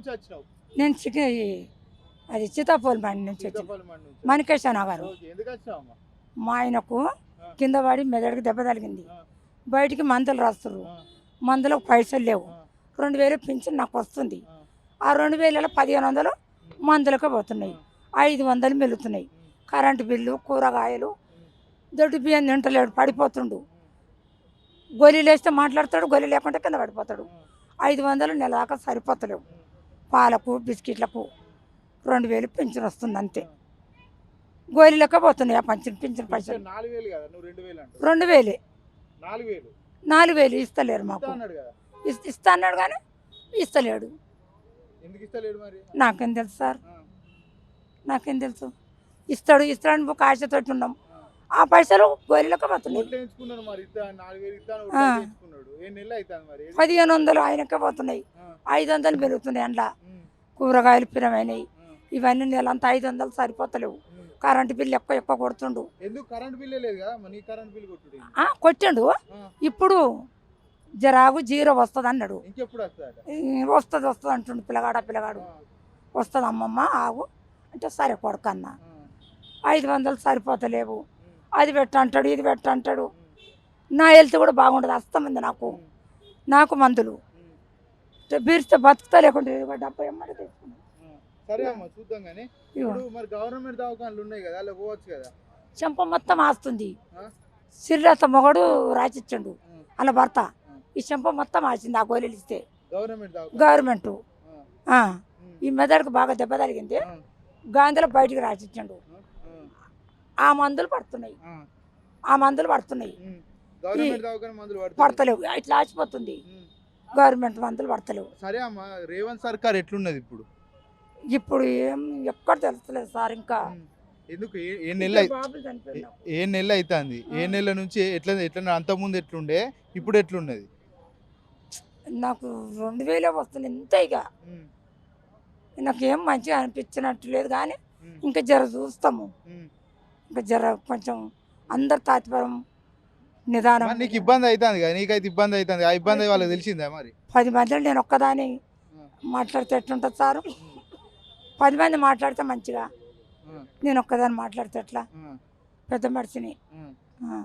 నుంచి వచ్చినావు? నేను అది సీతాఫలం బండి నుంచి వచ్చాను. సీతాఫలం మండి నుంచి. మణికేశ్వర నగర్. ఓకే. ఎందుకు వచ్చినావమ్మా? మా ఆయనకు కింద పడి మెదడుకి దెబ్బ తగిలింది. ఆ, బయటికి మందులు రాస్తారు. ఆ, మందులకు పైసలు లేవు. ఆ, 2000 పింఛన్ నాకు వస్తుంది. ఆ, ఆ 2000 1500 మందులకే పోతున్నాయి. 500 మిగులుతున్నాయి. కరెంటు బిల్లు, కూరగాయలు, దొడ్డు బియ్యం తింటలేడు, పడిపోతుండు. గోళీలు వేస్తే మాట్లాడతాడు, గోళీ లేకుంటే కింద పడిపోతాడు. 500 నెల దాకా సరిపోతలేవు. పాలకు బిస్కెట్లకు 2000 పింఛన్ వస్తుంది అంతే. గోళీలకే పోతున్నాయి ఆ పింఛన్ పైసలు. 4000 కదా, నువ్వు 2000 అంటావు. 2000 4000 4000 ఇస్తలేరు మాకు. ఇస్తా అన్నాడు కదా. ఇస్తా అన్నాడు కానీ ఇస్తలేడు. ఎందుకు ఇస్తలేడు మరి? నాకేం తెలుసు సార్, ఆ, నాకేం తెలుసు. ఇస్తాడని ఒక ఆశతోటి ఉన్నాం. ఆ పైసలు గోళీలకే పోతున్నాయి. ఓట్లు వేయించుకున్నాడు మరి. 4000 ఇస్తాను ఆ. వేయించుకున్నాడు. ఏ నెల అవుతుంది మరి? 1500 ఆయనకే పోతున్నాయి. ఆ, 500 పెరుగుతున్నాయి. అందులో ఉమ్, కూరగాయలు పిరమైనవి. ఉమ్, ఇవన్నీ నెలంతా 500 సరిపోతలేవు. ఉమ్. కరెంటు బిల్లు ఎక్కువ కొడుతుండు. ఎందుకు కరెంట్ బిల్లే లేదు కదా? మరి నీ కరెంట్ బిల్ కొట్టుడు ఏంది? కొట్టిండు. ఆ, ఇప్పుడు జరాగు 0 వస్తుంది అన్నాడు. ఇంకెప్పుడు వస్తాడట? వస్తుంది అంటుండు పిల్లగాడు. వస్తుంది అమ్మమ్మ ఆగు అంటే సరే కొడుకన్న. 500 సరిపోతలేవు. అది పెట్టంటాడు, ఇది పెట్టంటాడు. నా హెల్త్ కూడా బాగుండదు. అస్తమంది నాకు మందులు బీరిస్తే బతుకుతా, లేకుంటే 70 ఎమ్మడి తీసుకున్నాను. సరే అమ్మ, చూద్దాం కానీ. ఇప్పుడు మరి గవర్నమెంట్ దవాఖానలు ఉన్నాయి కదా, అలా పోవచ్చు కదా. చెంప మొత్తం ఆస్తుంది. ఆ? సిర్రత మొగడు రాసిచ్చిండు ఉమ్, అలా భర్త. ఈ చెంప మొత్తం ఆసింది ఆ గోళీలు ఇస్తే. గవర్నమెంట్ దవాఖాన. గవర్నమెంట్ ఆ, ఈ మెదడుకు బాగా దెబ్బ తగిలింది. ఆ, గాంధీలో బయటికి రాసిచ్చిండు. ఆ, ఆ మందులు పడుతున్నాయి. ఆ, ఉమ్. గవర్నమెంట్ దవాఖాన మందులు పడతాయి. పడతలేవు. ఇట్లా ఆసిపోతుంది. ఉమ్. గవర్నమెంట్ మందులు పడతలేవు. సరే అమ్మ, రేవంత్ సర్కార్ ఎట్లున్నది ఇప్పుడు? ఇప్పుడు ఏం ఎక్కడ తెలుస్తలేదు సార్. ఇంకా ఉమ్. ఎందుకు ఏ నెల బాబులు చనిపోయినావు. ఏ నెల అవుతుంది? ఏ నెల నుంచి ఎట్లా అంతకుముందు ఎట్లుండే, ఇప్పుడు ఎట్లున్నది? నాకు 2000 వస్తుంది ఇంత. ఇక ఉమ్, నాకేం మంచిగా అనిపించినట్టు లేదు. కానీ ఉమ్, ఇంకా జర చూస్తాము. ఉమ్. ఇంకా జర కొంచెం అందరు తాత్పరం నిదానం. మరి నీకు ఇబ్బంది అవుతుంది కదా, నీకైతే ఇబ్బంది అవుతుంది. ఆ ఇబ్బంది వాళ్ళకి తెలిసిందా మరి? 10 మందిలో నేను ఒక్కదాని మాట్లాడితే ఎట్లుంటుంది సారు? 10 మంది మాట్లాడితే మంచిగా, నేను ఒక్కదాన్ని మాట్లాడితే ఎట్లా? ఉమ్, పెద్ద మనిషిని. ఉమ్. ఆ.